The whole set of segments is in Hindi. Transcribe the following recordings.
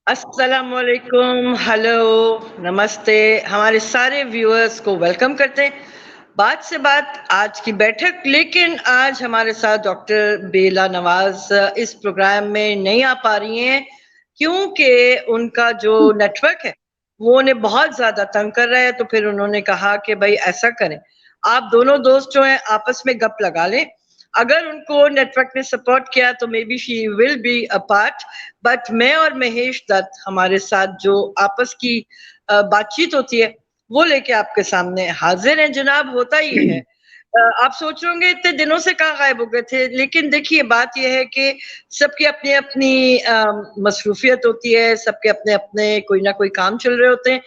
अस्सलाम वालेकुम, हेलो, नमस्ते। हमारे सारे व्यूअर्स को वेलकम करते हैं। बात से बात आज की बैठक, लेकिन आज हमारे साथ डॉक्टर बेला नवाज इस प्रोग्राम में नहीं आ पा रही हैं क्योंकि उनका जो नेटवर्क है वो उन्हें बहुत ज्यादा तंग कर रहा है। तो फिर उन्होंने कहा कि भाई ऐसा करें, आप दोनों दोस्त जो हैं आपस में गप लगा लें। अगर उनको नेटवर्क ने सपोर्ट किया तो may be she will be a part, but मैं और महेश दत्त हमारे साथ जो आपस की बातचीत होती है वो लेके आपके सामने हाजिर हैं जनाब। होता ये है, आप सोच रहे होंगे इतने दिनों से कहाँ गायब हो गए थे, लेकिन देखिए बात यह है कि सबकी अपनी अपनी मसरूफियत होती है, सबके अपने अपने कोई ना कोई काम चल रहे होते हैं।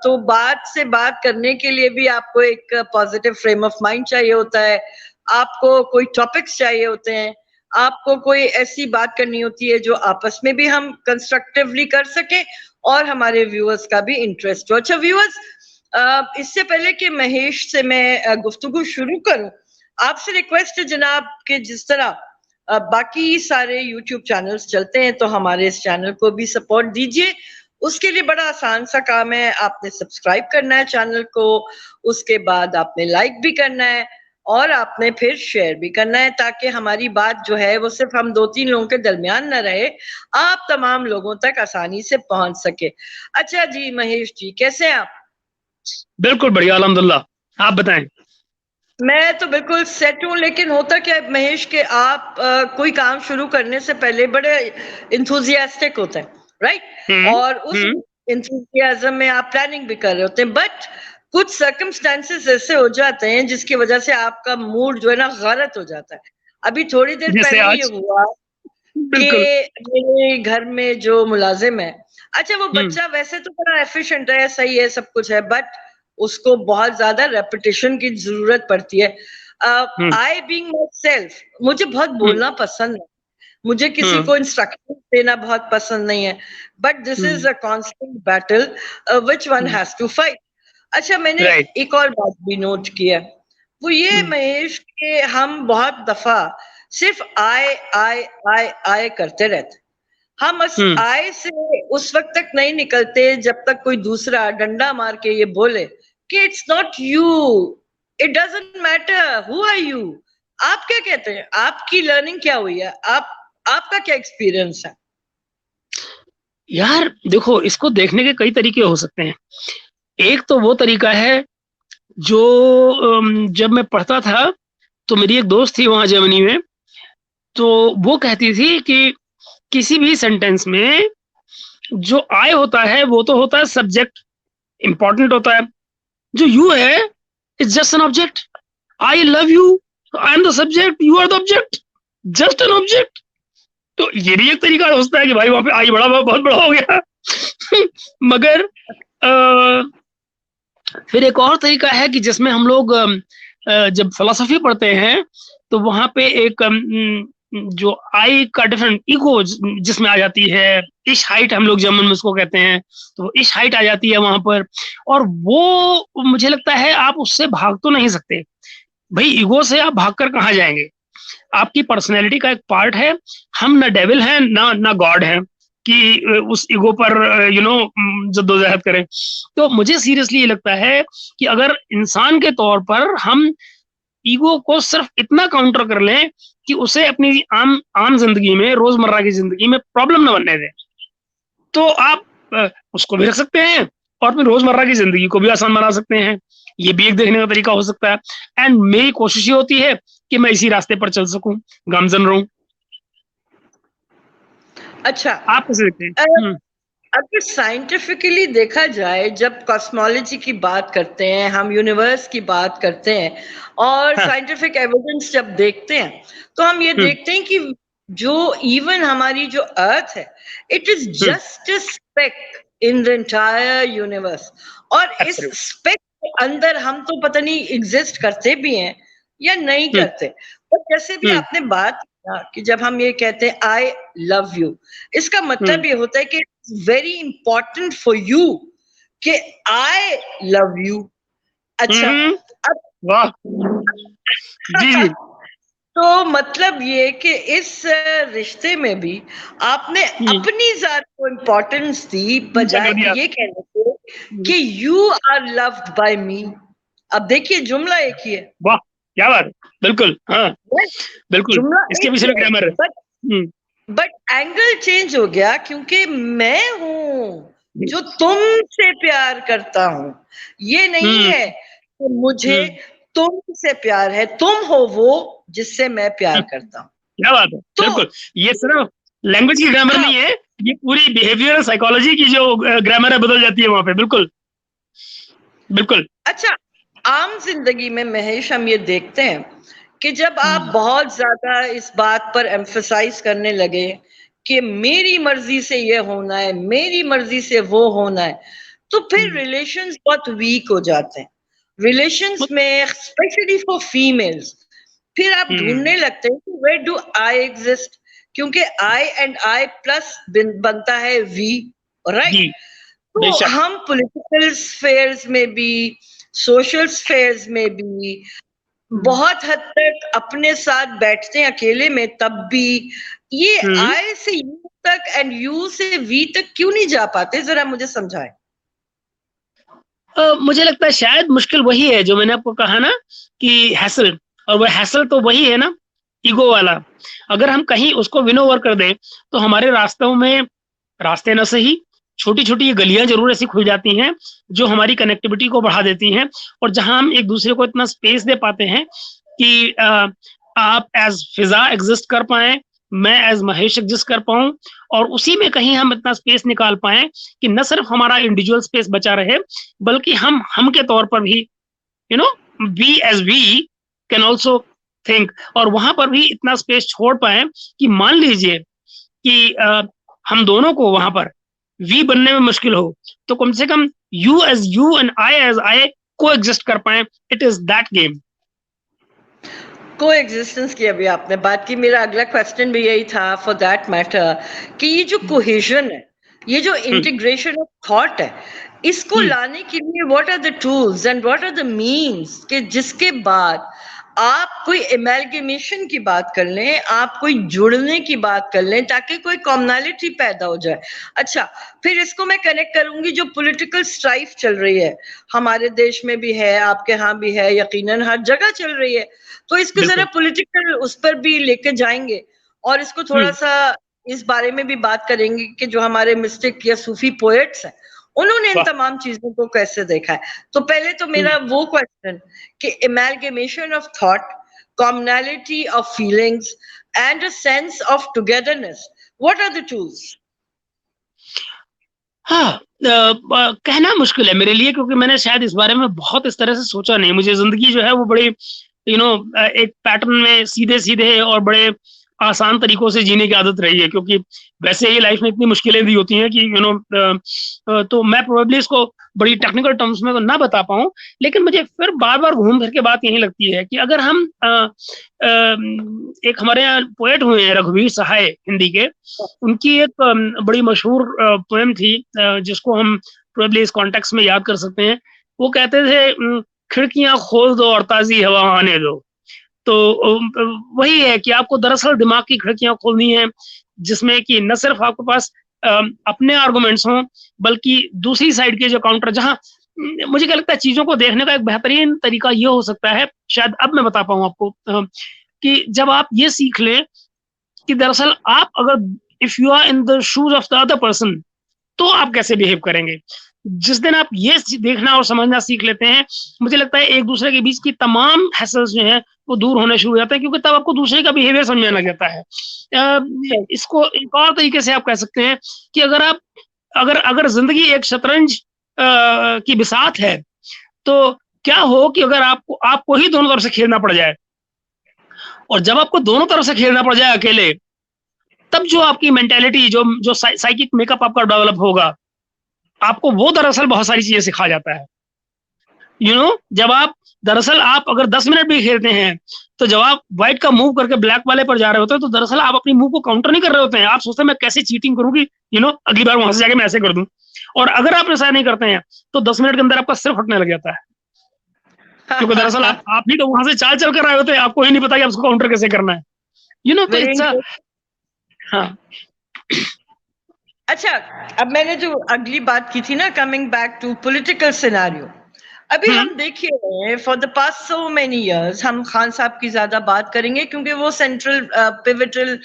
तो बात से बात करने के लिए भी आपको एक पॉजिटिव फ्रेम ऑफ माइंड चाहिए होता है, आपको कोई टॉपिक्स चाहिए होते हैं, आपको कोई ऐसी बात करनी होती है जो आपस में भी हम कंस्ट्रक्टिवली कर सके और हमारे व्यूअर्स का भी इंटरेस्ट हो। अच्छा व्यूअर्स, इससे पहले कि महेश से मैं गुफ्तगू शुरू करूं, आपसे रिक्वेस्ट है जनाब कि जिस तरह बाकी सारे यूट्यूब चैनल्स चलते हैं तो हमारे इस चैनल को भी सपोर्ट दीजिए। उसके लिए बड़ा आसान सा काम है, आपने सब्सक्राइब करना है चैनल को, उसके बाद आपने लाइक भी करना है और आपने फिर शेयर भी करना है, ताकि हमारी बात जो है वो सिर्फ हम 2-3 लोगों के दरमियान न रहे, आप तमाम लोगों तक आसानी से पहुंच सके। अच्छा जी महेश जी, कैसे हैं आप? बिल्कुल बढ़िया, अल्हम्दुलिल्लाह। आप बताएं। मैं तो बिल्कुल सेट हूँ, लेकिन होता क्या है महेश के आप कोई काम शुरू करने से पहले बड़े इंथुजियास्टिक होते हैं, राइट? हम्म। और उस हम्म। इंथुजियाज्म में आप प्लानिंग भी कर रहे होते हैं, बट कुछ सर्कमस्टेंसेस ऐसे हो जाते हैं जिसकी वजह से आपका मूड जो है ना गलत हो जाता है। अभी थोड़ी देर जैसे पहले ये आज। हुआ कि बिल्कुल। मेरे घर में जो मुलाजिम है, अच्छा वो हम्म। बच्चा वैसे तो बड़ा एफिशिएंट है, सही है, सब कुछ है, बट उसको बहुत ज्यादा रेपिटेशन की जरूरत पड़ती है। हम्म। आई बीइंग माई सेल्फ, मुझे बहुत हम्म। बोलना पसंद है, मुझे किसी हम्म। को इंस्ट्रक्शन देना बहुत पसंद नहीं है, but this is hmm. A constant battle which one has to fight. अच्छा मैंने राइट। एक और बात भी नोट की है, वो ये हम्म। महेश के हम बहुत दफा सिर्फ आए करते रहते। हम उस हम्म। आय से उस वक्त तक नहीं निकलते जब तक कोई दूसरा डंडा मार के ये बोले कि it's not you, it doesn't matter who are you. आप क्या कहते हैं, आपकी लर्निंग क्या हुई है, आपका क्या एक्सपीरियंस है? यार देखो, इसको देखने के कई तरीके हो सकते हैं। एक तो वो तरीका है जो जब मैं पढ़ता था तो मेरी एक दोस्त थी वहां जर्मनी में। तो वो कहती थी कि किसी भी सेंटेंस में जो आई होता है वो तो होता है सब्जेक्ट, इंपॉर्टेंट होता है। जो यू है it's just an object. I love you, I am the subject, you are the object, just an object. तो ये भी एक तरीका हो सकता है कि भाई वहां पे आई बड़ा बहुत बड़ा हो गया। मगर फिर एक और तरीका है कि जिसमें हम लोग जब फिलोसफी पढ़ते हैं तो वहां पे एक जो आई का डिफरेंट ईगो जिसमें आ जाती है, इश हाइट हम लोग जर्मन में उसको कहते हैं। तो इश हाइट आ जाती है वहां पर। और वो मुझे लगता है आप उससे भाग तो नहीं सकते। भाई ईगो से आप भागकर कहाँ जाएंगे? आपकी पर्सनैलिटी का एक पार्ट है। हम ना डेविल हैं ना गॉड हैं कि उस ईगो पर जद्दोजहद करें। तो मुझे सीरियसली ये लगता है कि अगर इंसान के तौर पर हम ईगो को सिर्फ इतना काउंटर कर लें कि उसे अपनी आम आम जिंदगी में, रोजमर्रा की जिंदगी में प्रॉब्लम न बनने दें, तो आप उसको भी रख सकते हैं और अपनी रोजमर्रा की जिंदगी को भी आसान बना सकते हैं। ये भी एक देखने का तरीका हो सकता है। एंड मेरी कोशिश ये होती है कि मैं इसी रास्ते पर चल सकूं, गामजन रहूं। अच्छा, आप कैसे देखते हैं? अगर साइंटिफिकली देखा जाए, जब कॉस्मोलॉजी की बात करते हैं, हम यूनिवर्स की बात करते हैं और हाँ। साइंटिफिक एविडेंस जब देखते हैं, तो हम ये हम्म। देखते हैं कि जो इवन हमारी जो अर्थ है, it is hmm. Just a speck in the entire universe. और इस एब्सोल्यूट। स्पेक के अंदर हम तो पता नहीं एग्जिस्ट करते भी हैं या नहीं हम्म। करते। और जैसे भी हम्म। आपने बात किया कि जब हम ये कहते हैं आई लव यू, इसका मतलब हम्म। ये होता है कि वेरी इंपॉर्टेंट फॉर यू कि आई लव यू। अच्छा, हम्म। अब वाह। जी जी। तो मतलब ये कि इस रिश्ते में भी आपने अपनी जात को इम्पोर्टेंस दी बजाय ये कहने के कि यू आर लव्ड बाय मी। अब देखिए जुमला एक ही है। वाह क्या बात है, बिल्कुल हाँ बिल्कुल, जुमला इसके एक पीछे ही भी है, ग्रामर है। बट एंगल चेंज हो गया क्योंकि मैं हूं जो तुमसे प्यार करता हूं। ये नहीं है कि मुझे तुमसे प्यार है, तुम हो वो जिससे मैं प्यार करता हूं। क्या बात है, तो बिल्कुल ये सिर्फ लैंग्वेज की ग्रामर हाँ, नहीं है, ये पूरी बिहेवियरल साइकोलॉजी की जो ग्रामर है बदल जाती है वहां पे। बिल्कुल बिल्कुल। अच्छा, आम जिंदगी में महेश हम ये देखते हैं कि जब आप बहुत ज्यादा इस बात पर एम्फसाइज करने लगे कि मेरी मर्जी से ये होना है, मेरी मर्जी से वो होना है, तो फिर रिलेशंस बहुत वीक हो जाते हैं। रिलेशंस में स्पेशली फॉर फीमेल्स फिर आप ढूंढने लगते हैं कि वेयर डू आई एग्जिस्ट, क्योंकि आई एंड आई प्लस बनता है वी, राइट? जी तो बेशक। हम पॉलिटिकल स्फेयर्स में भी, सोशल स्फेयर्स में भी बहुत हद तक अपने साथ बैठते हैं अकेले में, तब भी ये आई से यू तक एंड यू से वी तक क्यों नहीं जा पाते, जरा मुझे समझाएं। मुझे लगता है शायद मुश्किल वही है जो मैंने आपको कहा ना कि हैसल, और वो हैसल तो वही है ना, ईगो वाला। अगर हम कहीं उसको विन ओवर कर दें तो हमारे रास्तों में, रास्ते न सही, छोटी छोटी गलियां जरूर ऐसी खुल जाती हैं जो हमारी कनेक्टिविटी को बढ़ा देती हैं, और जहां हम एक दूसरे को इतना स्पेस दे पाते हैं कि आप एज फिजा एग्जिस्ट कर पाए, मैं एज महेश एग्जिस्ट कर पाऊं, और उसी में कहीं हम इतना स्पेस निकाल पाए कि न सिर्फ हमारा इंडिविजुअल स्पेस बचा रहे, बल्कि हम के तौर पर भी you know we as we can also think, और वहां पर भी इतना स्पेस छोड़ पाए कि मान लीजिए कि हम दोनों को वहां पर वी बनने में मुश्किल हो, तो कम से कम you and I as I coexist कर पाए। It is that game. Coexistence की अभी आपने बात की, मेरा अगला क्वेश्चन भी यही था फॉर दैट मैटर कि ये जो कोहेजन है, ये जो इंटीग्रेशन ऑफ थॉट है, इसको लाने के लिए what are the tools and what are the means कि जिसके बाद आप कोई एमेलगेमेशन की बात कर लें, आप कोई जुड़ने की बात कर लें ताकि कोई कॉमनैलिटी पैदा हो जाए। अच्छा, फिर इसको मैं कनेक्ट करूंगी जो पॉलिटिकल स्ट्राइफ चल रही है, हमारे देश में भी है, आपके यहाँ भी है, यकीनन हर जगह चल रही है, तो इसको जरा पॉलिटिकल उस पर भी लेके जाएंगे और इसको थोड़ा सा इस बारे में भी बात करेंगे कि जो हमारे मिस्टिक या सूफी पोएट्स हैं उन्होंने इन तमाम चीजों को कैसे देखा है। तो पहले तो मेरा वो क्वेश्चन कि amalgamation of thought, commonality of feelings and a sense of togetherness, what are the tools? हाँ, कहना मुश्किल है मेरे लिए, क्योंकि मैंने शायद इस बारे में बहुत इस तरह से सोचा नहीं। मुझे जिंदगी जो है वो बड़ी एक पैटर्न में सीधे सीधे और बड़े आसान तरीकों से जीने की आदत रही है, क्योंकि वैसे ही लाइफ में इतनी मुश्किलें भी होती हैं कि तो मैं प्रोबेबली इसको बड़ी टेक्निकल टर्म्स में तो ना बता पाऊं, लेकिन मुझे फिर बार बार घूम फिर के बात यही लगती है कि अगर हम एक हमारे यहाँ पोएट हुए हैं रघुवीर सहाय हिंदी के, उनकी एक बड़ी मशहूर पोएम थी जिसको हम प्रोबेबली इस कॉन्टेक्स्ट में याद कर सकते हैं। वो कहते थे खिड़कियां खोल दो और ताजी हवा आने दो। तो वही है कि आपको दरअसल दिमाग की खिड़कियां खोलनी है, जिसमें कि न सिर्फ आपके पास अपने आर्गुमेंट्स हों, बल्कि दूसरी साइड के जो काउंटर, जहां मुझे क्या लगता है चीजों को देखने का एक बेहतरीन तरीका ये हो सकता है, शायद अब मैं बता पाऊं आपको, कि जब आप ये सीख लें कि दरअसल आप अगर if you are in the shoes of the other person तो आप कैसे बिहेव करेंगे। जिस दिन आप ये देखना और समझना सीख लेते हैं, मुझे लगता है एक दूसरे के बीच की तमाम हैसल्स जो हैं वो दूर होने शुरू हो जाते हैं, क्योंकि तब आपको दूसरे का बिहेवियर समझने लग जाता है। इसको एक और तरीके से आप कह सकते हैं कि अगर आप अगर अगर जिंदगी एक शतरंज की बिसात है, तो क्या हो कि अगर आपको ही दोनों तरफ से खेलना पड़ जाए, और जब आपको दोनों तरफ से खेलना पड़ जाए अकेले, तब जो आपकी मेंटेलिटी, जो जो साइकिक मेकअप आपका डेवलप होगा, आपको वो दरअसल बहुत सारी चीजें सिखा जाता है। जब आप दरअसल आप अगर 10 मिनट भी खेलते हैं, तो जब आप व्हाइट का मूव करके ब्लैक वाले पर जा रहे होते हैं, तो दरअसल आप अपनी मूव को काउंटर नहीं कर रहे होते हैं, आप सोचते हैं मैं कैसे चीटिंग करूं कि अगली बार वहां से जाके मैं ऐसे कर दूं। और अगर आप ऐसा नहीं करते हैं तो 10 मिनट के अंदर आपका सिर फटने लग जाता है। क्योंकि दरअसल आप ही तो वहां से चाल चल कर आए होते हैं, आपको ही नहीं पता कि आप उसको काउंटर कैसे करना है, तो वेरी इट्स हाँ अच्छा। अब मैंने जो अगली बात की थी ना, coming back to political scenario, अभी हम देखिए for the past so many years हम खान साहब की ज्यादा बात करेंगे क्योंकि वो सेंट्रल पिवटल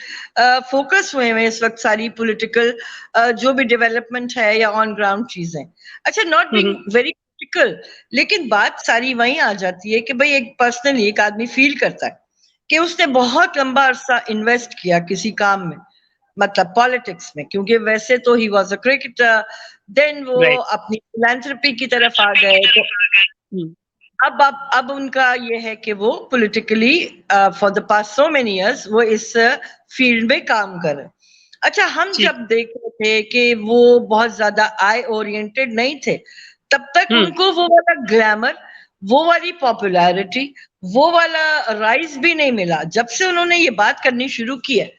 फोकस हुए हैं इस वक्त सारी पॉलिटिकल जो भी डेवलपमेंट है या ऑन ग्राउंड चीजें। अच्छा, नॉट बीइंग वेरी क्रिटिकल, लेकिन बात सारी वहीं आ जाती है कि भाई एक पर्सनली एक आदमी फील करता है कि उसने बहुत लंबा अरसा इन्वेस्ट किया किसी काम में, मतलब पॉलिटिक्स में, क्योंकि वैसे तो he was a cricketer, then वो राइट अपनी फिलैंथ्रोपी की तरफ आ गए, तो अब उनका ये है कि वो politically for the past so many years वो इस फील्ड में काम कर रहे। अच्छा, हम जब देख रहे थे कि वो बहुत ज्यादा आई ओरिएंटेड नहीं थे, तब तक उनको वो वाला ग्लैमर, वो वाली पॉपुलैरिटी, वो वाला राइज भी नहीं मिला। जब से उन्होंने ये बात करनी शुरू की है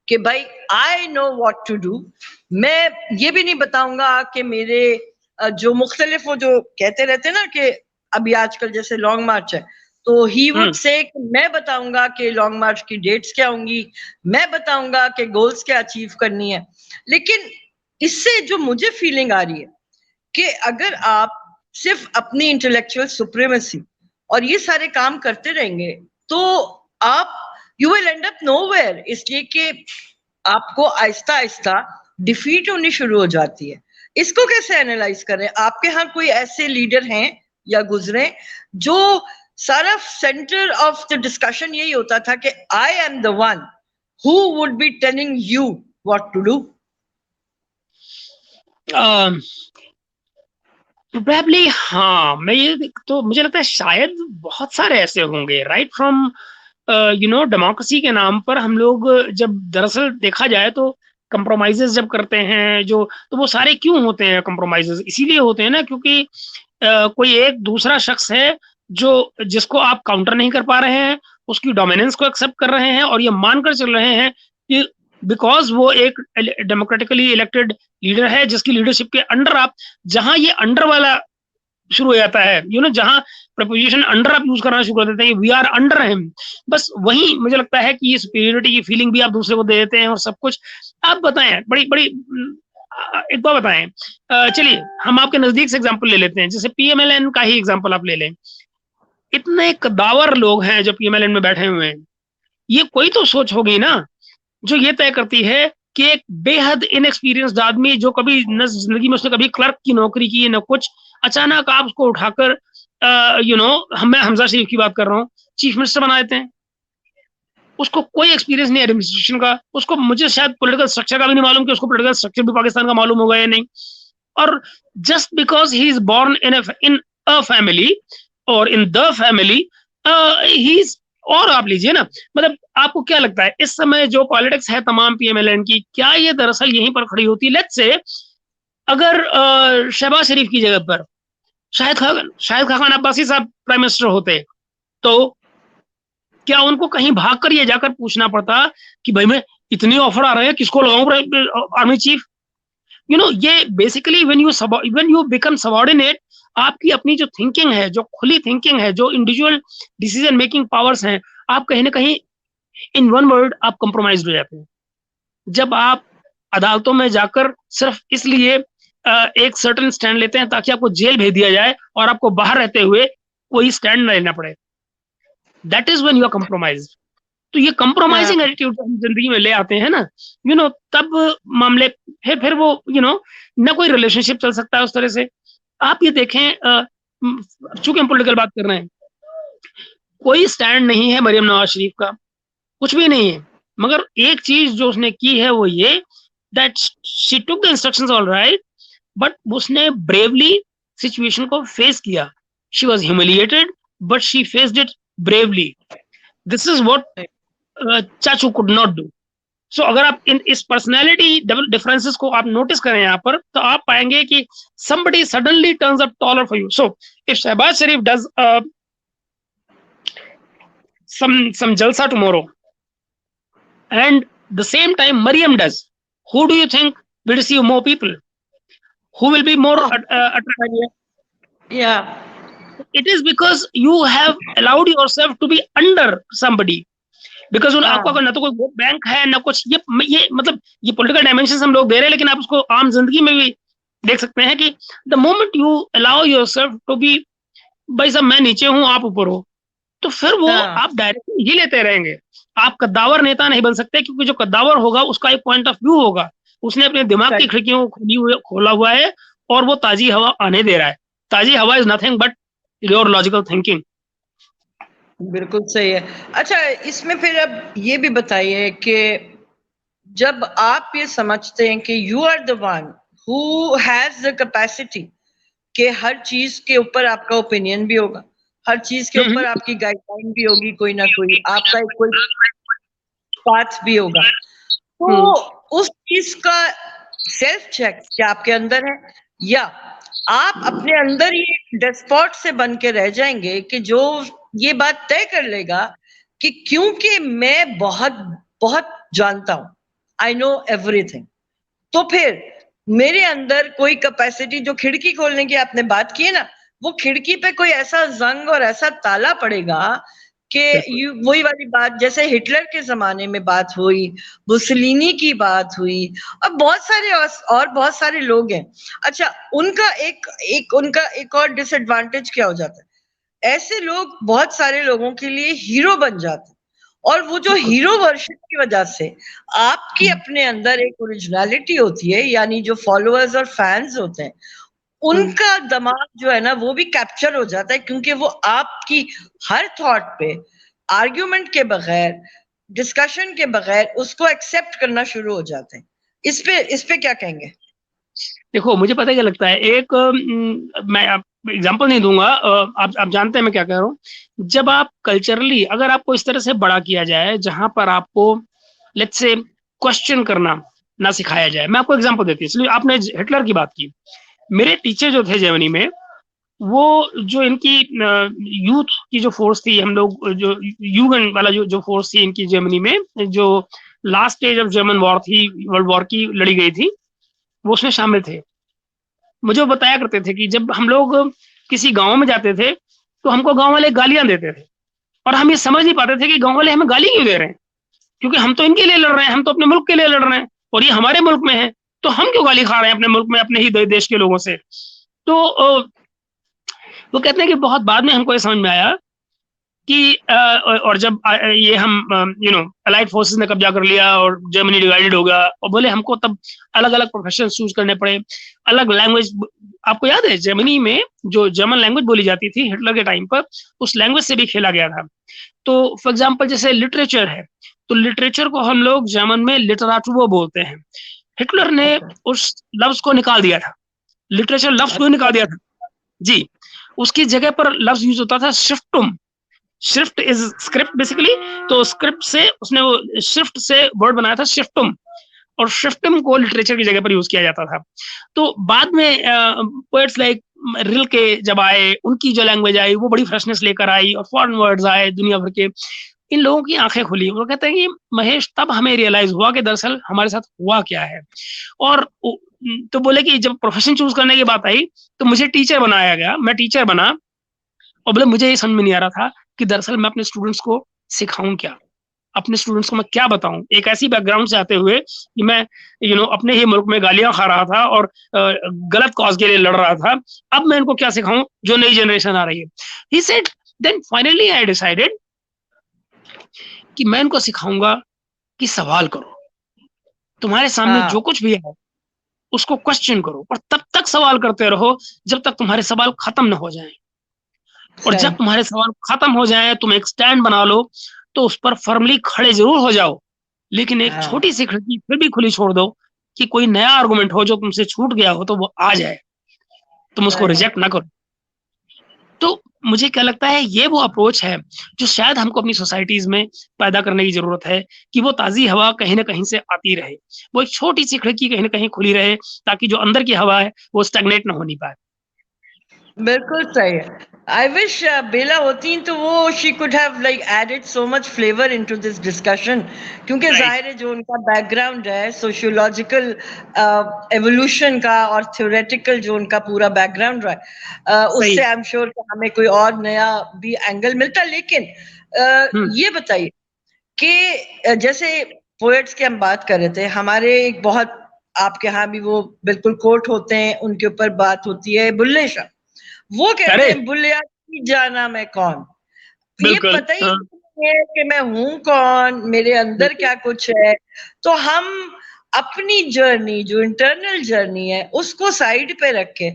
कि भाई I know what to do, मैं ये भी नहीं बताऊंगा कि मेरे जो मुख्तलिफ वो जो कहते रहते ना कि अभी आजकल जैसे लॉन्ग मार्च है, तो ही वुड से मैं बताऊंगा कि लॉन्ग मार्च की डेट्स क्या होंगी, मैं बताऊंगा कि गोल्स क्या अचीव करनी है। लेकिन इससे जो मुझे फीलिंग आ रही है कि अगर आप सिर्फ अपनी इंटेलेक्चुअल सुप्रीमेसी और ये सारे काम करते रहेंगे तो आप you will and up nowhere, इसलिए कि आपको आहिस्ता आहिस्ता डिफीट होनी शुरू हो जाती है। इसको कैसे एनालाइज करें? आपके यहाँ कोई ऐसे लीडर हैं या गुजरे जो सारा सेंटर ऑफ द डिस्कशन यही होता था कि I am the one who would be telling you what to do? Probably हाँ, मैं ये तो मुझे लगता है शायद बहुत सारे ऐसे होंगे, राइट फ्रॉम डेमोक्रेसी के नाम पर हम लोग जब दरअसल देखा जाए तो कंप्रोमाइजेस जब करते हैं जो, तो वो सारे क्यों होते हैं कंप्रोमाइजेस? इसीलिए होते हैं ना क्योंकि कोई एक दूसरा शख्स है जो जिसको आप काउंटर नहीं कर पा रहे हैं, उसकी डोमिनेंस को एक्सेप्ट कर रहे हैं और ये मानकर चल रहे हैं कि बिकॉज वो एक डेमोक्रेटिकली इलेक्टेड लीडर है जिसकी लीडरशिप के अंडर आप, जहां ये अंडर वाला शुरू हो जाता है, जहां प्रपोजिशन अंडर आप यूज करना शुरू कर देते हैं, वी आर अंडर हिम, बस वही मुझे लगता है कि ये सुपीरियरिटी की फीलिंग भी आप दूसरे को दे देते हैं और सब कुछ। आप बताएं, बड़ी बड़ी एक बार बताएं, चलिए हम आपके नजदीक से एग्जांपल ले लेते हैं, जैसे पीएमएलएन का ही एग्जांपल आप ले लें। इतने कदावर लोग हैं जो पीएमएलएन में बैठे हुए हैं, ये कोई तो सोच होगी ना जो ये तय करती है कि एक बेहद इनएक्सपीरियंस्ड आदमी जो कभी न जिंदगी में उसने कभी क्लर्क की नौकरी की न कुछ, अचानक आप उसको उठाकर मैं हमजा शरीफ की बात कर रहा हूँ, चीफ मिनिस्टर बना देते हैं। उसको कोई एक्सपीरियंस नहीं एडमिनिस्ट्रेशन का, उसको मुझे शायद पॉलिटिकल स्ट्रक्चर का भी नहीं मालूम कि उसको पॉलिटिकल स्ट्रक्चर भी पाकिस्तान का मालूम होगा या नहीं। और just because he is born in a family और in the family he is, और आप लीजिए ना, मतलब आपको क्या लगता है इस समय जो पॉलिटिक्स है तमाम पीएमएलएन की, क्या ये दरअसल यहीं पर खड़ी होती? लेट्स से अगर शहबाज शरीफ की जगह पर शाहिद खान अब्बासी साहब प्राइम मिनिस्टर होते, तो क्या उनको कहीं भागकर ये जाकर पूछना पड़ता कि भाई मैं इतने ऑफर आ रहे हैं किसको लगाऊं आर्मी चीफ? ये basically when you become subordinate, आपकी अपनी जो थिंकिंग है, जो खुली थिंकिंग है, जो इंडिविजुअल डिसीजन मेकिंग पावर्स हैं, आप कहीं ना कहीं इन वन वर्ड आप कंप्रोमाइज हो जाते हैं। जब आप अदालतों में जाकर सिर्फ इसलिए एक सर्टेन स्टैंड लेते हैं ताकि आपको जेल भेज दिया जाए और आपको बाहर रहते हुए कोई स्टैंड न लेना पड़े, that is when you are compromise. तो ये कंप्रोमाइजिंग एटीट्यूड हम जिंदगी में ले आते हैं ना, तब मामले फिर वो ना कोई रिलेशनशिप चल सकता है उस तरह से। आप ये देखें, चूंकि हम पॉलिटिकल बात कर रहे हैं, कोई स्टैंड नहीं है मरियम नवाज शरीफ का, कुछ भी नहीं है, मगर एक चीज जो उसने की है वो ये that she took the instructions all right, but उसने ब्रेवली सिचुएशन को फेस किया। She was humiliated but she faced it bravely. This is what चाचू कुड नॉट डू। सो अगर आप इस पर्सनैलिटी डिफरेंसेस को आप नोटिस करें यहाँ पर, तो आप पाएंगे कि somebody suddenly turns up taller for you. So if Shehbaz Sharif does some jalsa tomorrow and the same time Maryam does, who do you think will receive more people? Who will be more attractive? Yeah. it is because you have allowed yourself to be under somebody. Because आपका ना तो कोई बैंक है ना कुछ, ये मतलब ये पॉलिटिकल डायमेंशन हम लोग दे रहे हैं, लेकिन आप उसको आम जिंदगी में भी देख सकते हैं कि the moment you allow yourself to be, भाई साहब मैं नीचे हूं आप ऊपर हो, तो फिर वो आप डायरेक्ट ही लेते रहेंगे। आप कद्दावर नेता नहीं बन सकते, क्योंकि जो कद्दावर होगा उसका एक पॉइंट ऑफ व्यू होगा, उसने अपने दिमाग की खिड़कियों को खोला हुआ है और वो ताजी हवा आने दे रहा है। ताजी हवा is nothing but your logical thinking. बिल्कुल सही है। अच्छा, इसमें फिर अब ये भी बताइए कि जब आप ये समझते हैं कि you are the one who has the capacity कि हर चीज के ऊपर आपका ओपिनियन भी होगा, हर चीज के ऊपर आपकी गाइडलाइन भी होगी, कोई ना कोई आपका एक कोई पाथ भी होगा, तो उस चीज का सेल्फ चेक क्या आपके अंदर है, या आप अपने अंदर ही डेस्पॉट से बन के रह जाएंगे कि जो ये बात तय कर लेगा कि क्योंकि मैं बहुत बहुत जानता हूं, आई नो एवरीथिंग, तो फिर मेरे अंदर कोई कैपेसिटी, जो खिड़की खोलने की आपने बात की है ना, वो खिड़की पे कोई ऐसा जंग और ऐसा ताला पड़ेगा कि वही वाली बात जैसे हिटलर के जमाने में बात हुई, मुसोलिनी की बात हुई, और बहुत सारे और बहुत सारे लोग हैं। अच्छा, उनका एक और डिसएडवांटेज क्या हो जाता है, ऐसे लोग बहुत सारे लोगों के लिए हीरो बन जाते हैं, और वो जो हीरो वर्शिप की वजह से आपकी अपने अंदर एक ओरिजिनलिटी होती है, यानी जो फॉलोअर्स और फैंस होते हैं उनका दिमाग जो है ना वो भी कैप्चर हो जाता है, क्योंकि वो आपकी हर थॉट पे आर्ग्यूमेंट के बगैर, डिस्कशन के बगैर उसको एक्सेप्ट करना शुरू हो जाते हैं। इस पे क्या कहेंगे? देखो, मुझे पता क्या लगता है, एक मैं एग्जांपल नहीं दूंगा, आप जानते हैं मैं क्या कह रहा हूँ। जब आप कल्चरली अगर आपको इस तरह से बड़ा किया जाए जहां पर आपको लेट्स से क्वेश्चन करना ना सिखाया जाए। मैं आपको एग्जांपल देती हूँ, इसलिए आपने हिटलर की बात की। मेरे टीचर जो थे जर्मनी में, वो जो इनकी यूथ की जो फोर्स थी, हम लोग जो यूगन वाला जो फोर्स थी इनकी जर्मनी में, जो last stage of German war थी, वर्ल्ड वॉर की लड़ी गई थी, वो उसमें शामिल थे। मुझे वो बताया करते थे कि जब हम लोग किसी गांव में जाते थे तो हमको गांव वाले गालियां देते थे, और हम ये समझ नहीं पाते थे कि गांव वाले हमें गाली क्यों दे रहे हैं, क्योंकि हम तो इनके लिए लड़ रहे हैं, हम तो अपने मुल्क के लिए लड़ रहे हैं, और ये हमारे मुल्क में है, तो हम क्यों गाली खा रहे हैं अपने मुल्क में अपने ही देश के लोगों से। तो वो कहते हैं कि बहुत बाद में हमको ये समझ में आया कि और जब ये हम अलाइड फोर्सेस ने कब्जा कर लिया और जर्मनी डिवाइडेड हो गया, और बोले हमको तब अलग अलग प्रोफेशन चूज करने पड़े, अलग लैंग्वेज। आपको याद है जर्मनी में जो जर्मन लैंग्वेज बोली जाती थी हिटलर के टाइम पर, उस लैंग्वेज से भी खेला गया था। तो फॉर एग्जाम्पल जैसे लिटरेचर है, तो लिटरेचर को हम लोग जर्मन में लिटरेचर बोलते हैं। हिटलर ने उस लफ्ज को निकाल दिया था, लिटरेचर लफ्ज को निकाल दिया था जी। उसकी जगह पर लफ्ज यूज होता था शिफ्टुम। शिफ्ट इज स्क्रिप्ट बेसिकली, तो स्क्रिप्ट से उसने वो शिफ्ट से वर्ड बनाया था शिफ्टुम, और शिफ्टुम को लिटरेचर की जगह पर यूज किया जाता था। तो बाद में पोएट्स लाइक रिल्के जब आए, उनकी जो लैंग्वेज आई वो बड़ी फ्रेशनेस लेकर आई, और फॉरेन वर्ड्स आए दुनिया भर के। इन लोगों की आंखें खुली, वो कहते हैं कि महेश तब हमें रियलाइज हुआ कि दरअसल हमारे साथ हुआ क्या है। और तो बोले कि जब प्रोफेशन चूज करने की बात आई तो मुझे टीचर बनाया गया, मैं टीचर बना, और बोले मुझे ये समझ में नहीं आ रहा था कि दरअसल मैं अपने स्टूडेंट्स को सिखाऊं क्या, अपने स्टूडेंट्स को मैं क्या बताऊं। एक ऐसी बैकग्राउंड से आते हुए कि मैं अपने ही मुल्क में गालियां खा रहा था और गलत कॉज के लिए लड़ रहा था, अब मैं इनको क्या सिखाऊं जो नई जनरेशन आ रही है। He said then finally I decided कि मैं इनको सिखाऊंगा कि सवाल करो, तुम्हारे सामने जो कुछ भी है उसको क्वेश्चन करो, और तब तक सवाल करते रहो जब तक तुम्हारे सवाल खत्म न हो जाएं। और जब तुम्हारे सवाल खत्म हो जाए तुम एक स्टैंड बना लो, तो उस पर फर्मली खड़े जरूर हो जाओ, लेकिन एक छोटी सी खिड़की फिर भी खुली छोड़ दो कि कोई नया आर्गुमेंट हो जो तुमसे छूट गया हो तो वो आ जाए, तुम उसको रिजेक्ट ना करो। तो मुझे क्या लगता है ये वो अप्रोच है जो शायद हमको अपनी सोसाइटीज में पैदा करने की जरूरत है, कि वो ताजी हवा कहीं ना कहीं से आती रहे, वो एक छोटी सी खिड़की कहीं ना कहीं खुली रहे, ताकि जो अंदर की हवा है वो स्टैग्नेट ना होनी पाए। बिल्कुल सही है। I wish बेला होती तो वो she could have like added so much flavor into this discussion, क्योंकि राइट, जाहिर है जो उनका बैकग्राउंड है सोशियोलॉजिकल एवोल्यूशन का और थ्योरेटिकल जो उनका पूरा बैकग्राउंड रहा है, सही। उससे आई एम श्योर कि हमें कोई और नया भी एंगल मिलता। लेकिन ये बताइए कि जैसे पोएट्स की हम बात कर रहे थे, हमारे एक बहुत आपके यहाँ भी वो बिल्कुल कोट होते हैं, उनके ऊपर बात होती है, बुल्ले शाह। वो कहते अरे! हैं बुल्लिया की जाना मैं कौन। ये बिल्कुल, पता ही हाँ, नहीं है कि मैं हूँ कौन, मेरे अंदर बिल्कुल। क्या कुछ है। तो हम अपनी जर्नी जो इंटरनल जर्नी है उसको साइड पे रख के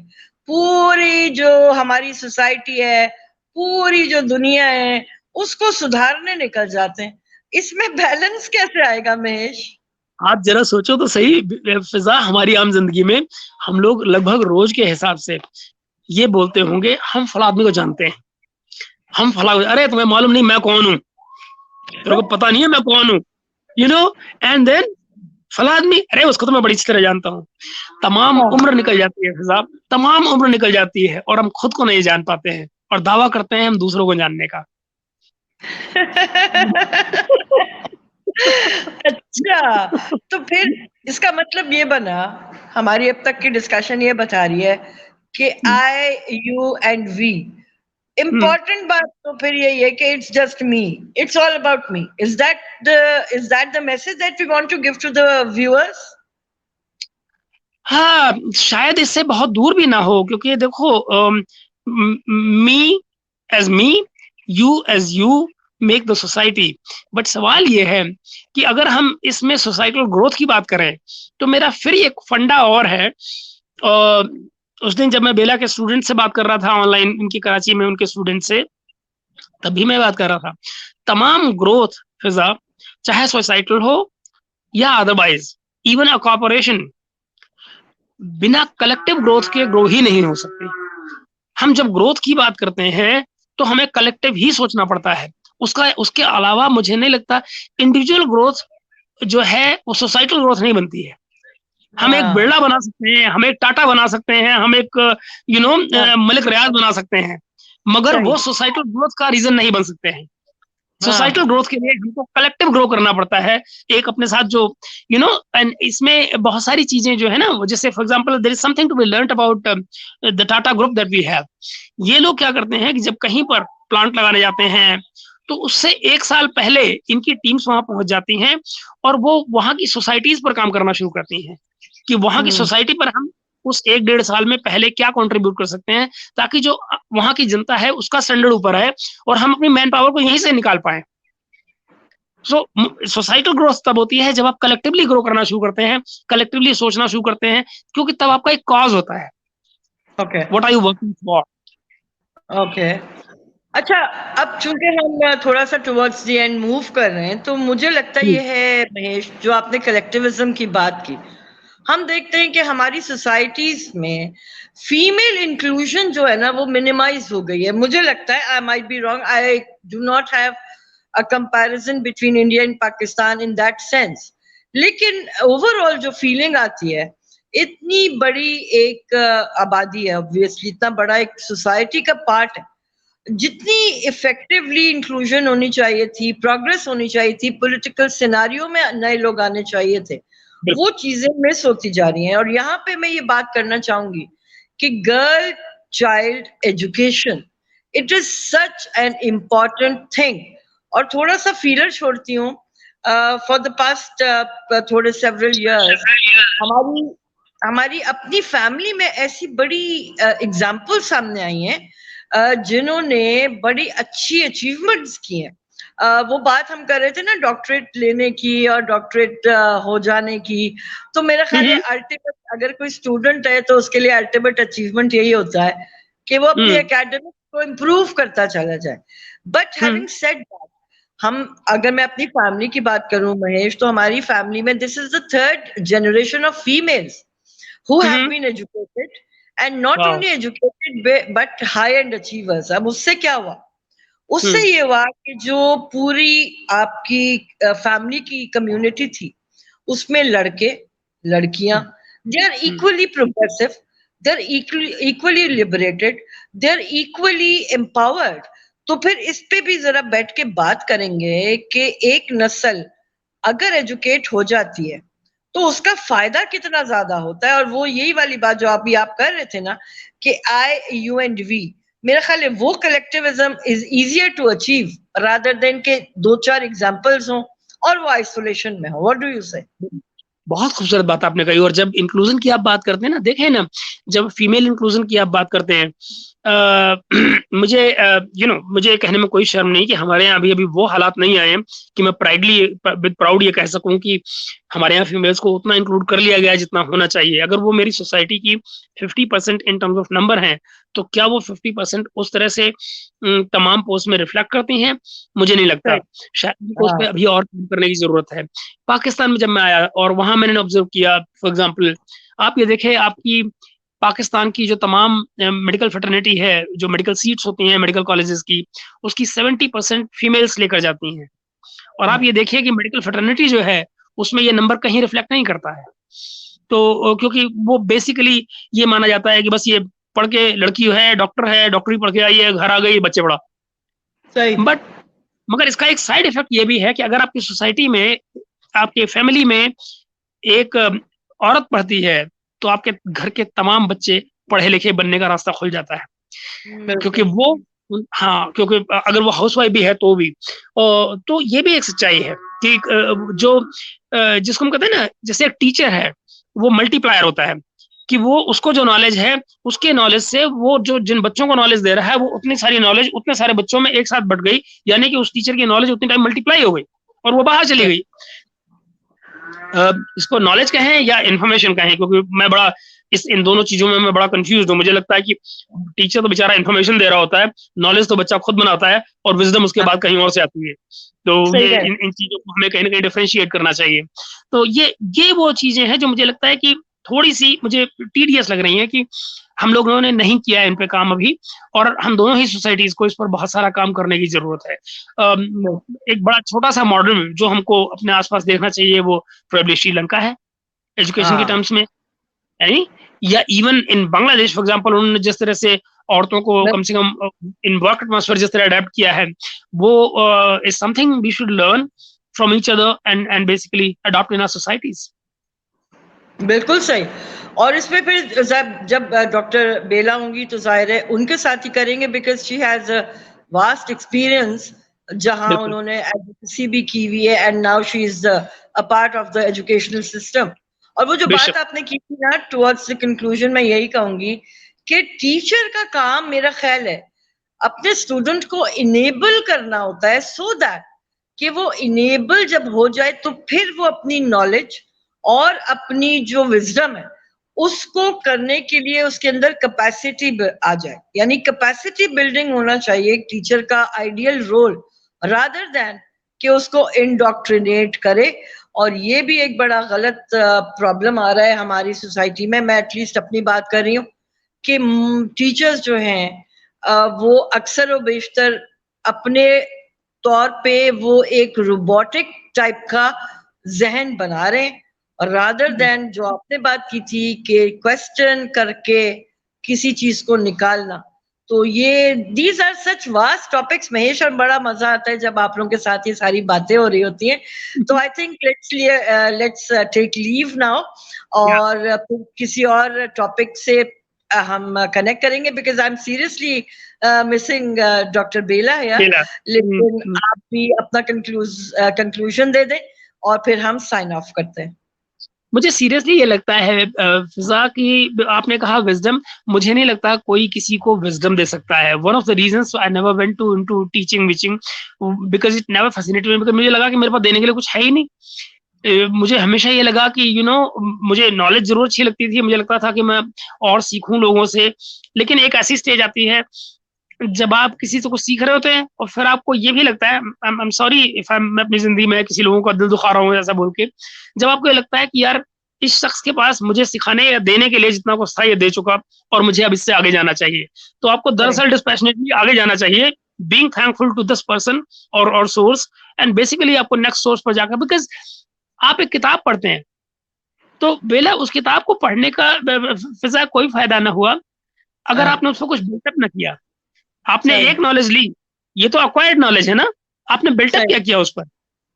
पूरी जो हमारी सोसाइटी है, पूरी जो दुनिया है, उसको सुधारने निकल जाते हैं। इसमें बैलेंस कैसे आएगा महेश? आप ज़रा सोचो तो सही फ़िज़ा हमारी आम ज़िंदगी में हम लोग लगभग रोज़ के हिसाब से ये बोलते होंगे, हम फलाँ आदमी को जानते हैं, हम फलाँ अरे! तुम्हें मालूम नहीं मैं कौन हूँ? तेरे को पता नहीं है मैं कौन हूँ? यू नो एंड देन फलाँ आदमी, अरे! उसको तो मैं बड़ी अच्छी तरह जानता हूँ। तमाम उम्र निकल जाती है फ़िज़ा, तमाम उम्र निकल जाती है और हम खुद को नहीं जान पाते हैं और दावा करते हैं हम दूसरों को जानने का। अच्छा, तो फिर इसका मतलब ये बना, हमारी अब तक की डिस्कशन ये बता रही है कि hmm, I, you and we, hmm. Important बात तो फिर यही है कि it's just me, it's all about me. Is that the message that we want to give to the viewers? हाँ, शायद इससे बहुत दूर भी ना हो क्योंकि देखो me as me, you as you make the society. But सवाल ये है कि अगर हम इसमें सोसाइटल ग्रोथ की बात करें, तो मेरा फिर एक फंडा और है। उस दिन जब मैं बेला के स्टूडेंट से बात कर रहा था ऑनलाइन इनकी कराची में उनके स्टूडेंट से, तभी मैं बात कर रहा था। तमाम ग्रोथ फिज़ा, चाहे सोसाइटल हो या अदरवाइज़, इवन अ कॉर्पोरेशन बिना कलेक्टिव ग्रोथ के ग्रो ही नहीं हो सकती। हम जब ग्रोथ की बात करते हैं, तो हमें कलेक्टिव ही सोचना पड़ता है। उसका उसके अलावा मुझे नहीं लगता इंडिविजुअल ग्रोथ जो है, वो सोसाइटल ग्रोथ नहीं बनती है। हम एक हाँ, बिरला बना सकते हैं, हम एक टाटा बना सकते हैं, हम एक हाँ, मलिक रियाज बना सकते हैं, मगर सही, वो सोसाइटल ग्रोथ का रीज़न नहीं बन सकते हैं। सोसाइटल हाँ, ग्रोथ के लिए हमको कलेक्टिव ग्रो करना पड़ता है। एक अपने साथ जो एंड इसमें बहुत सारी चीज़ें जो है ना, वो जैसे for example there is something to be learned about the Tata group that we have. ये लोग क्या करते हैं कि जब कहीं पर प्लांट लगाने जाते हैं, तो उससे 1 साल पहले इनकी टीम्स वहाँ पहुँच जाती हैं और वो वहाँ की सोसाइटीज़ पर काम करना शुरू करती हैं, कि वहाँ की हुँ, सोसाइटी पर हम उस 1 डेढ़ साल में पहले क्या कंट्रीब्यूट कर सकते हैं, ताकि जो वहाँ की जनता है उसका स्टैंडर्ड ऊपर है और हम अपनी मैन पावर को यहीं से निकाल पाएँ। सो सोसाइटल ग्रोथ तब होती है जब आप कलेक्टिवली ग्रो करना शुरू करते हैं, कलेक्टिवली सोचना शुरू करते हैं, क्योंकि तब आपका एक कॉज़ होता है। Okay, what are you working for? Okay. अच्छा, अब चूँकि हम थोड़ा-सा टुवर्ड्स द एंड मूव कर रहे हैं, तो मुझे लगता हुँ, ये है महेश, जो आपने कलेक्टिविज़्म की बात की, हम देखते हैं कि हमारी सोसाइटीज़ में फीमेल इंक्लूज़न जो है ना, वो मिनिमाइज़ हो गई है। मुझे लगता है, I might be wrong, I do not have a comparison between India and Pakistan in that sense. लेकिन ओवरऑल जो फीलिंग आती है, इतनी बड़ी एक आबादी है ऑब्वियसली, इतना बड़ा एक सोसाइटी का पार्ट है। जितनी इफेक्टिवली इंक्लूजन होनी चाहिए थी, प्रोग्रेस होनी चाहिए थी, पॉलिटिकल सिनेरियो में नए लोग आने चाहिए थे, वो बिल्कुल। चीजें मिस होती जा रही हैं। और यहाँ पे मैं ये बात करना चाहूंगी कि girl child education, it is such an important thing. और थोड़ा सा फीलर छोड़ती हूँ, फॉर द पास्ट थोड़े सेवरल इयर्स हमारी हमारी अपनी फैमिली में ऐसी बड़ी एग्जाम्पल सामने आई हैं, जिन्होंने बड़ी अच्छी अचीवमेंट्स की हैं। वो बात हम कर रहे थे ना डॉक्टरेट लेने की और डॉक्टरेट हो जाने की, तो मेरा हुँ, ख्याल है हुँ, अल्टीमेट, अगर कोई स्टूडेंट है तो उसके लिए अल्टीमेट अचीवमेंट यही होता है कि वो अपनी हुँ, एकेडमिक को इम्प्रूव करता चला जाए। But hmm, having said that, हम, अगर मैं अपनी फैमिली की बात करूं महेश, तो हमारी फैमिली में this is the third generation of females who hmm, have hmm. been educated, and not wow! only educated but high end achievers। अब उससे क्या हुआ? उससे हुँ, ये हुआ कि जो पूरी आपकी फैमिली की कम्युनिटी थी, उसमें लड़के, लड़कियां, hmm, they are hmm, equally progressive. They are equally liberated, they are equally empowered. तो फिर इस पे भी जरा बैठ के बात करेंगे कि एक नस्ल अगर एजुकेट हो जाती है तो उसका फायदा कितना ज्यादा होता है। और वो यही वाली बात जो अभी आप कर रहे थे ना कि आई यू एंड वी, मेरा ख्याल है वो collectivism is easier to achieve rather than के 2-4 एग्जांपल्स हों और वो आइसोलेशन में हो। व्हाट डू यू से? बहुत खूबसूरत बात आपने कही। और जब इंक्लूजन की आप बात करते हैं ना, देखें ना, जब फीमेल इंक्लूजन की आप बात करते हैं, मुझे मुझे कहने में कोई शर्म नहीं कि हमारे यहाँ अभी वो हालात नहीं आए हैं कि मैं विद प्राउड ये कह सकूं कि हमारे यहाँ फीमेल्स को उतना इंक्लूड कर लिया गया है जितना होना चाहिए। अगर वो मेरी सोसाइटी की 50% इन टर्म्स ऑफ नंबर हैं, तो क्या वो 50% उस तरह से तमाम पोस्ट में रिफ्लेक्ट करती हैं? मुझे नहीं लगता। शायद उनको उस पर अभी और काम करने की जरूरत है। पाकिस्तान में जब मैं आया और वहां मैंने ऑब्जर्व किया, फॉर एग्जाम्पल आप ये देखें, आपकी पाकिस्तान की जो तमाम मेडिकल फ्रेटर्निटी है, जो मेडिकल सीट्स होती हैं मेडिकल कॉलेजेस की, उसकी 70% फीमेल्स लेकर जाती हैं। और आप ये देखिए कि मेडिकल फ्रेटर्निटी जो है उसमें ये नंबर कहीं रिफ्लेक्ट नहीं करता है। तो क्योंकि वो बेसिकली ये माना जाता है कि बस ये पढ़ के लड़की है, डॉक्टर है, डॉक्टरी पढ़ के आई है, घर आ गई, बच्चे पढ़ा। सही। बट मगर इसका एक साइड इफेक्ट ये भी है कि अगर आपकी सोसाइटी में, आपके फैमिली में एक औरत पढ़ती है, तो आपके घर के तमाम बच्चे पढ़े लिखे बनने का रास्ता खुल जाता है। क्योंकि वो, हाँ, क्योंकि अगर वो हाउसवाइफ भी है तो भी। तो ये भी एक सच्चाई है कि जो जिसको हम कहते हैं ना, जैसे एक टीचर है, वो मल्टीप्लायर होता है कि वो, उसको जो नॉलेज है, उसके नॉलेज से वो जो जिन बच्चों को नॉलेज दे रहा है, वो उतनी सारी नॉलेज उतने सारे बच्चों में एक साथ बढ़ गई, यानी कि उस टीचर की नॉलेज उतनी टाइम मल्टीप्लाई हो गई और वो बाहर चली गई। इसको नॉलेज कहें या इन्फॉर्मेशन कहें, क्योंकि मैं बड़ा इन दोनों चीजों में मैं बड़ा कंफ्यूज हूँ। मुझे लगता है कि टीचर तो बेचारा इन्फॉर्मेशन दे रहा होता है, नॉलेज तो बच्चा खुद बनाता है, और विजडम उसके बाद कहीं और से आती है। तो ये इन चीजों को हमें कहीं ना कहीं डिफरेंशिएट करना चाहिए। तो ये वो चीजें हैं जो मुझे लगता है कि थोड़ी सी मुझे टीडियस लग रही है कि हम लोगों ने नहीं किया है इन पे काम अभी, और हम दोनों ही सोसाइटीज को इस पर बहुत सारा काम करने की जरूरत है। एक बड़ा छोटा सा मॉडल जो हमको अपने आसपास देखना चाहिए वो प्रोबेबली श्रीलंका है एजुकेशन के टर्म्स में, यानी, या even in Bangladesh for example, उन्होंने जिस तरह से औरतों को कम से कम इन वर्क एटमॉस्फेयर जिस तरह अडेप्ट किया है, वो is something we should learn from each other and basically adopt in our societies. बिल्कुल सही। और इसमें फिर जब डॉक्टर बेला होंगी तो जाहिर है उनके साथ ही करेंगे, because she has vast experience जहां उन्होंने एडवोकेसी भी की हुई है and now she is a part of the educational system. और वो जो बात आपने की थी ना टुवर्ड्स द कंक्लूजन, मैं यही कहूंगी कि टीचर का काम मेरा ख्याल है अपने स्टूडेंट को इनेबल करना होता है, सो दैट कि वो इनेबल जब हो जाए तो फिर वो अपनी नॉलेज और अपनी जो विजडम है उसको करने के लिए उसके अंदर कैपेसिटी आ जाए। यानी कैपेसिटी बिल्डिंग होना चाहिए एक टीचर का आइडियल रोल, रादर देन कि उसको इंडोक्ट्रिनेट करे। और ये भी एक बड़ा गलत प्रॉब्लम आ रहा है हमारी सोसाइटी में। मैं एटलीस्ट अपनी बात कर रही हूँ कि टीचर्स जो हैं वो अक्सर व बेशतर अपने तौर पे वो एक रोबोटिक टाइप का जहन बना रहे हैं, और रादर देन जो आपने बात की थी कि क्वेश्चन करके किसी चीज को निकालना। तो ये these are such vast topics Mahesh, और बड़ा मजा आता है जब आप लोगों के साथ ये सारी बातें हो रही होती हैं। तो I think let's take leave now, और फिर किसी और टॉपिक से हम कनेक्ट करेंगे, because I am seriously missing doctor Bela है। लेकिन आप भी अपना कंक्लूजन दे दें और फिर हम साइन ऑफ करते हैं। मुझे सीरियसली ये लगता है फिजा की, आपने कहा विजडम, मुझे नहीं लगता कोई किसी को विजडम दे सकता है। One of the reasons I never went to into teaching witching because it never fascinated me, because मुझे लगा कि मेरे पास देने के लिए कुछ है ही नहीं। मुझे हमेशा ये लगा कि मुझे नॉलेज जरूर अच्छी लगती थी, मुझे लगता था कि मैं और सीखूं लोगों से, लेकिन एक ऐसी स्टेज आती है जब आप किसी से कुछ सीख रहे होते हैं और फिर आपको ये भी लगता है, आई एम सॉरी इफ मैं अपनी जिंदगी में किसी लोगों का दिल दुखा रहा हूँ ऐसा बोल के, जब आपको ये लगता है कि यार इस शख्स के पास मुझे सिखाने या देने के लिए जितना कुछ था ये दे चुका और मुझे अब इससे आगे जाना चाहिए, तो आपको दरअसल डिस्पैशनेटली आगे जाना चाहिए, being thankful to this person और सोर्स, एंड बेसिकली आपको नेक्स्ट सोर्स पर जाकर, बिकॉज आप एक किताब पढ़ते हैं, तो बेला उस किताब को पढ़ने का फिजा कोई फायदा ना हुआ अगर हाँ, आपने उसको कुछ बिल्टअप ना किया। आपने सही एक नॉलेज ली, ये तो अक्वायर्ड नॉलेज है ना, आपने बिल्टअप सही। क्या किया उस पर?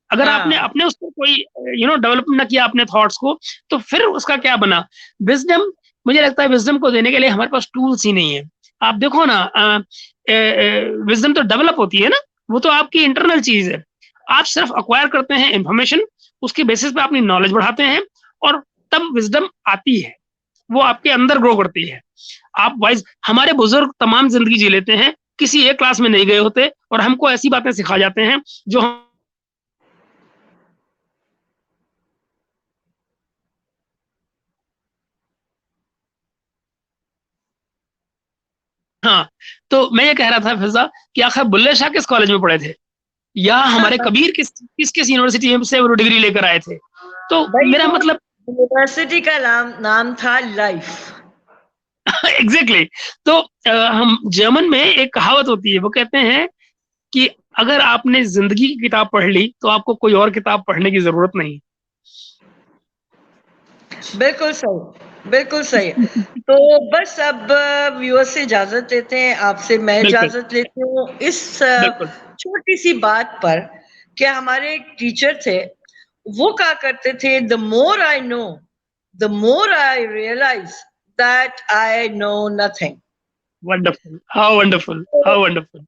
अगर आपने हाँ, अपने उस पर कोई डेवलप ना किया अपने थॉट्स को, तो फिर उसका क्या बना? विजडम, मुझे लगता है विजडम को देने के लिए हमारे पास टूल्स ही नहीं है। आप देखो ना, विजडम तो डेवलप होती है ना, वो तो आपकी इंटरनल चीज है। आप सिर्फ अक्वायर करते हैं इंफॉर्मेशन, उसके बेसिस पे अपनी नॉलेज बढ़ाते हैं, और तब विजडम आती है, वो आपके अंदर ग्रो करती है। आप वाइज, हमारे बुजुर्ग तमाम जिंदगी जी लेते हैं, किसी एक क्लास में नहीं गए होते, और हमको ऐसी बातें सिखा जाते हैं जो हम, हाँ। तो मैं ये कह रहा था फिजा कि आखिर बुल्ले शाह किस कॉलेज में पढ़े थे, या हमारे कबीर किस यूनिवर्सिटी से वो डिग्री लेकर आए थे? तो भाई मेरा वो मतलब यूनिवर्सिटी का नाम नाम था लाइफ। एग्जैक्टली तो हम जर्मन में एक कहावत होती है, वो कहते हैं कि अगर आपने जिंदगी की किताब पढ़ ली तो आपको कोई और किताब पढ़ने की जरूरत नहीं। बिल्कुल सही, बिल्कुल सही। तो बस अब व्यूअर्स से इजाजत लेते हैं, आपसे मैं बिल्कुल, इजाजत लेती हूँ इस बिल्कुल, छोटी सी बात पर कि हमारे एक टीचर थे, वो कहा करते थे, the more I know, the more I realise that I know nothing. Wonderful, how wonderful, how wonderful.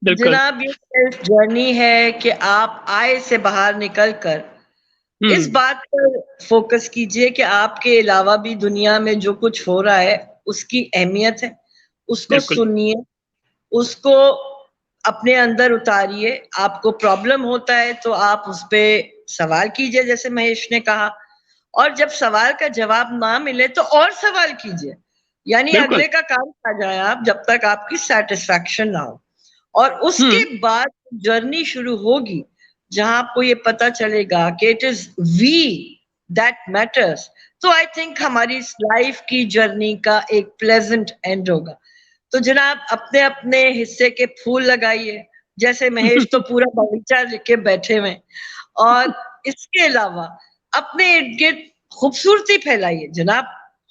बिल्कुल। जनाब ये सेल्फ जर्नी है कि आप आय से बाहर निकल कर इस हम्म। बात पर फोकस कीजिए कि आपके अलावा भी दुनिया में जो कुछ हो रहा है उसकी अहमियत है, उसको बिल्कुल। सुनिए, उसको अपने अंदर उतारिए। आपको प्रॉब्लम होता है तो आप उस पे सवाल कीजिए जैसे महेश ने कहा, और जब सवाल का जवाब ना मिले तो और सवाल कीजिए, यानी बिल्कुल। अगले का काम आ जाए आप जब तक आपकी सेटिस्फैक्शन ना हो। और उसके हम्म। बाद जर्नी शुरू होगी जहां आपको ये पता चलेगा कि it is we that matters. तो आई थिंक हमारी लाइफ की जर्नी का एक प्लेजेंट एंड होगा। तो जनाब अपने अपने हिस्से के फूल लगाइए, जैसे महेश तो पूरा बगीचा लेके बैठे हुए हैं। और इसके अलावा अपने इर्द गिर्द खूबसूरती फैलाइए जनाब,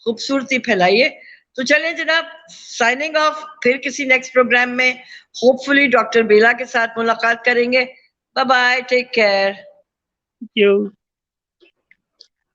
खूबसूरती फैलाइए। तो चलें जनाब, साइनिंग ऑफ, फिर किसी नेक्स्ट प्रोग्राम में होपफुली डॉक्टर बेला के साथ मुलाकात करेंगे। Bye bye, take care. Thank you.